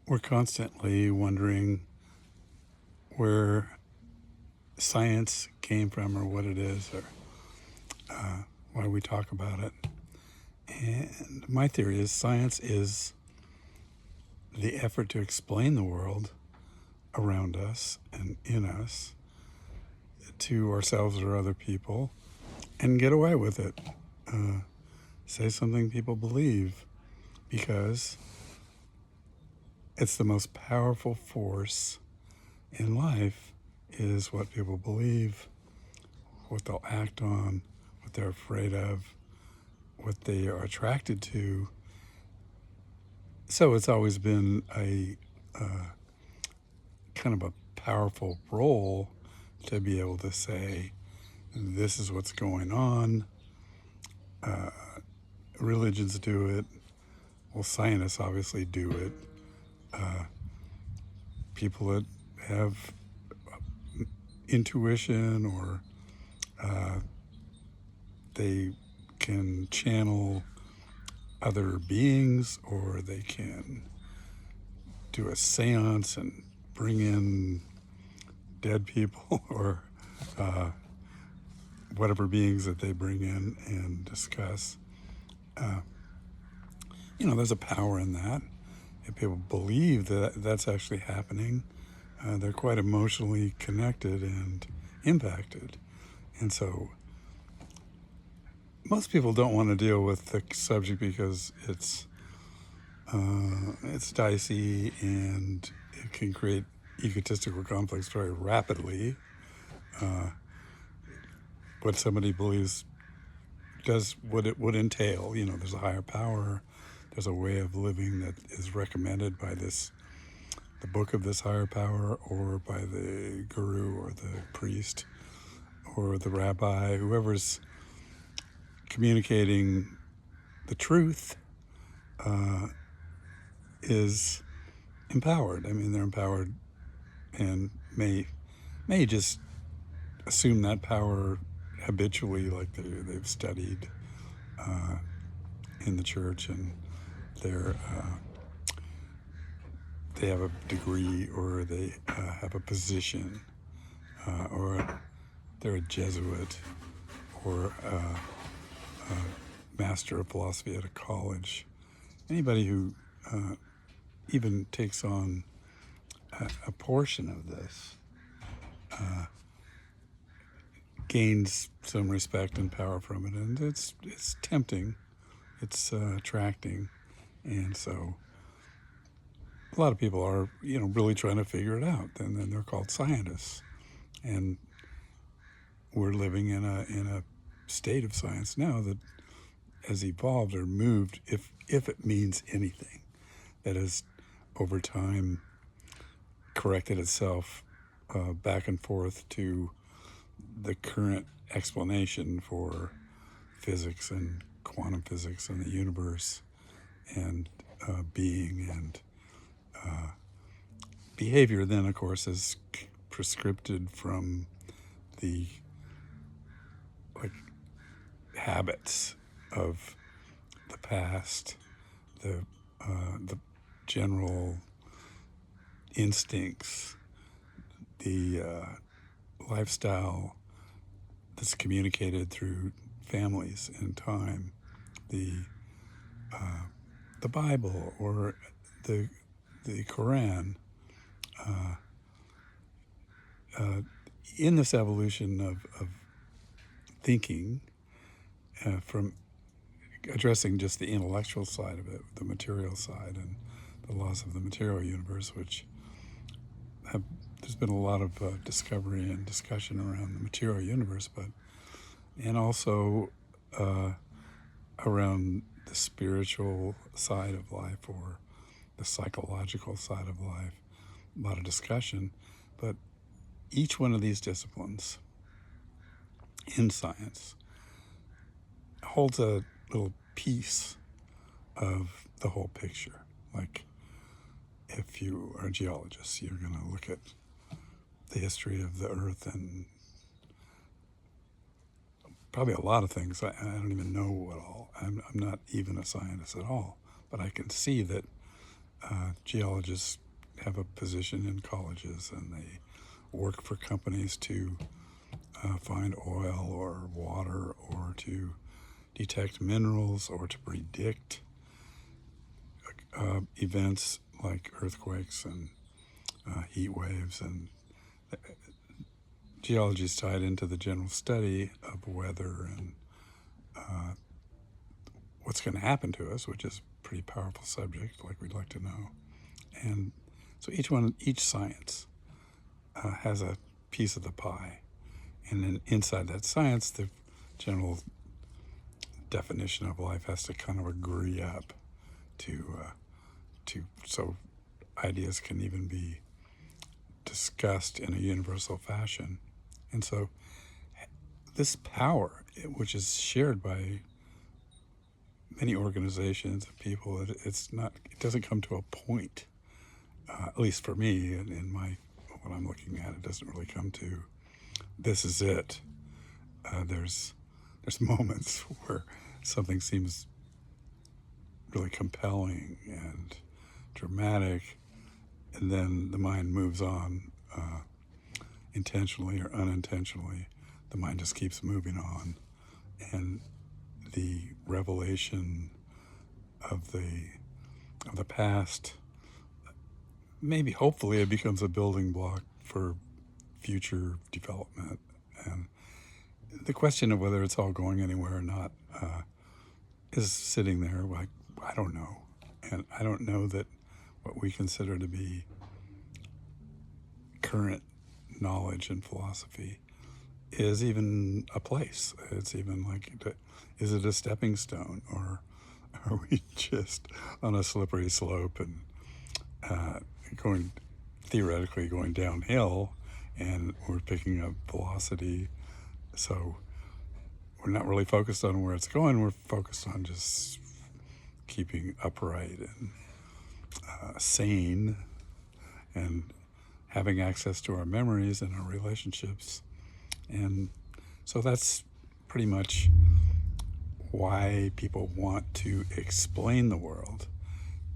We're constantly wondering where science came from or what it is or why we talk about it. And my theory is science is the effort to explain the world around us and in us to ourselves or other people and get away with it. Say something people believe because it's the most powerful force in life is what people believe, what they'll act on, what they're afraid of, what they are attracted to. So it's always been a kind of a powerful role to be able to say, this is what's going on. Religions do it. Well, scientists obviously do it. People that have intuition or they can channel other beings or they can do a seance and bring in dead people or whatever beings that they bring in and discuss. There's a power in that. If people believe that that's actually happening, they're quite emotionally connected and impacted. And so most people don't want to deal with the subject because it's dicey and it can create egotistical conflicts very rapidly. What somebody believes does what it would entail. There's a higher power. There's a way of living that is recommended by the book of this higher power or by the guru or the priest or the rabbi, whoever's communicating the truth is empowered. I mean, they're empowered and may just assume that power habitually, like they've studied in the church and they have a degree or they have a position or they're a Jesuit or a master of philosophy at a college. Anybody who even takes on a portion of this gains some respect and power from it, and it's tempting, it's attracting, and so a lot of people are really trying to figure it out, and then they're called scientists, and we're living in a state of science now that has evolved or moved, if it means anything, that has over time corrected itself back and forth to the current explanation for physics and quantum physics and the universe and being and behavior. Then, of course, is prescripted from the habits of the past, the general instincts, the lifestyle that's communicated through families and time, the Bible or the Quran. In this evolution of thinking, from addressing just the intellectual side of it, the material side, and the laws of the material universe, which there's been a lot of discovery and discussion around the material universe, and also around the spiritual side of life or the psychological side of life. A lot of discussion, but each one of these disciplines in science holds a little piece of the whole picture. Like, if you are a geologist, you're going to look at the history of the earth and probably a lot of things. I don't even know what all. I'm not even a scientist at all, but I can see that Geologists have a position in colleges, and they work for companies to find oil or water, or to detect minerals, or to predict events like earthquakes and heat waves. And geology is tied into the general study of weather and what's going to happen to us, which is a pretty powerful subject, like we'd like to know. And so each science has a piece of the pie. And then inside that science, the general definition of life has to kind of agree up to so ideas can even be discussed in a universal fashion. And so this power, which is shared by many organizations and people, it doesn't come to a point, at least for me, in my what I'm looking at, it doesn't really come to this is it. There's moments where something seems really compelling and dramatic, and then the mind moves on, intentionally or unintentionally. The mind just keeps moving on, and the revelation of the past, maybe hopefully it becomes a building block for future development. And the question of whether it's all going anywhere or not is sitting there like, I don't know. And I don't know that what we consider to be current knowledge and philosophy is even a place. It's even like, is it a stepping stone, or are we just on a slippery slope and theoretically going downhill, and we're picking up velocity? So we're not really focused on where it's going. We're focused on just keeping upright and sane, and having access to our memories and our relationships. And so that's pretty much why people want to explain the world,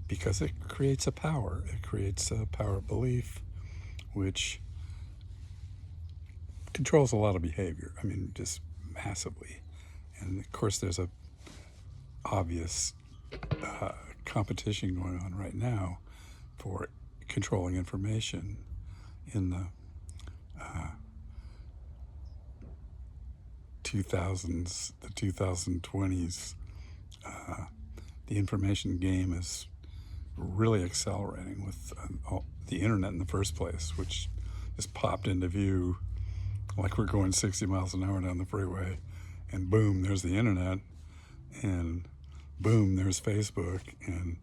because it creates a power. It creates a power of belief, which controls a lot of behavior. I mean, just massively. And of course, there's a obvious competition going on right now for controlling information in the 2000s, the 2020s. The information game is really accelerating with the internet in the first place, which just popped into view like we're going 60 miles an hour down the freeway, and boom, there's the internet, and boom, there's Facebook, and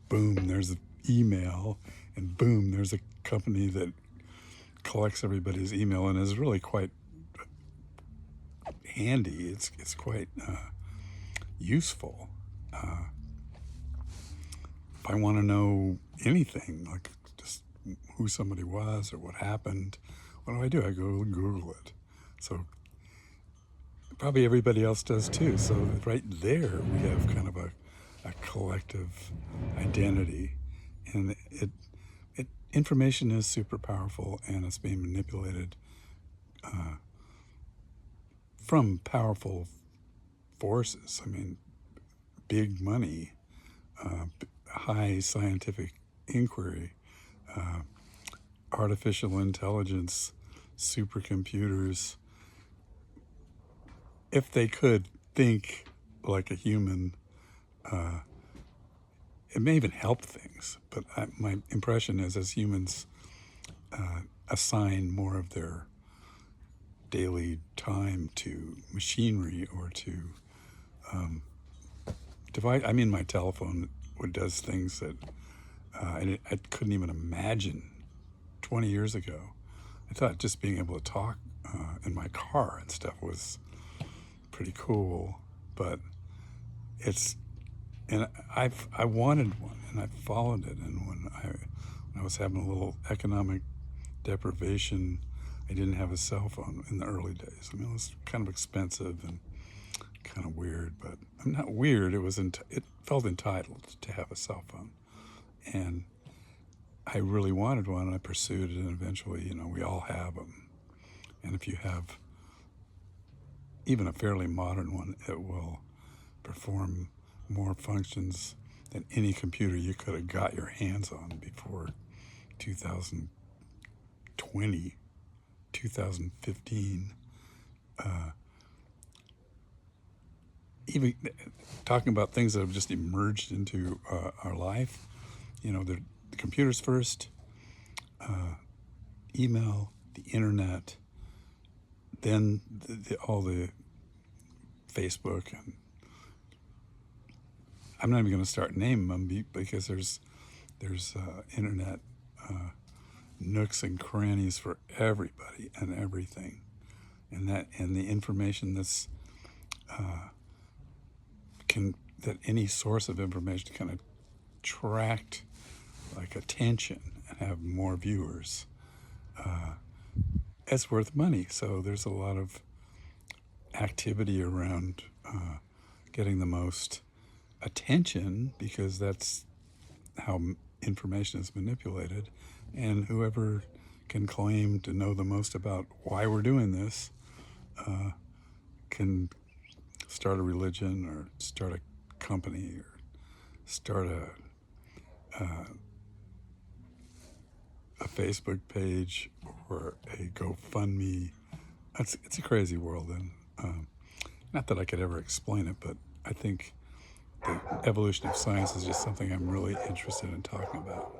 boom, there's email, and boom, there's a company that collects everybody's email and is really quite handy. It's quite useful. If I want to know anything, like just who somebody was or what happened, what do? I go Google it. So probably everybody else does too. So right there, we have kind of a collective identity, and information is super powerful, and it's being manipulated from powerful forces. I mean, big money, high scientific inquiry, artificial intelligence, supercomputers. If they could think like a human, it may even help things. But my impression is, as humans assign more of their daily time to machinery or to device. I mean, my telephone does things that I couldn't even imagine 20 years ago. I thought just being able to talk in my car and stuff was pretty cool, but I wanted one, and I followed it. And when I was having a little economic deprivation, I didn't have a cell phone in the early days. I mean, it was kind of expensive and kind of weird, but I'm not weird. It felt entitled to have a cell phone, And I really wanted one, and I pursued it, and eventually, we all have them. And if you have even a fairly modern one, it will perform more functions than any computer you could have got your hands on before 2020, 2015. Even talking about things that have just emerged into our life, the computers first, email, the internet, then all the Facebook, and I'm not even going to start naming them because there's internet nooks and crannies for everybody and everything, and the information that any source of information can attract like attention and have more viewers. It's worth money, so there's a lot of activity around getting the most attention, because that's how information is manipulated, and whoever can claim to know the most about why we're doing this can start a religion or start a company or start a Facebook page or a GoFundMe. It's a crazy world, and not that I could ever explain it, but I think the evolution of science is just something I'm really interested in talking about.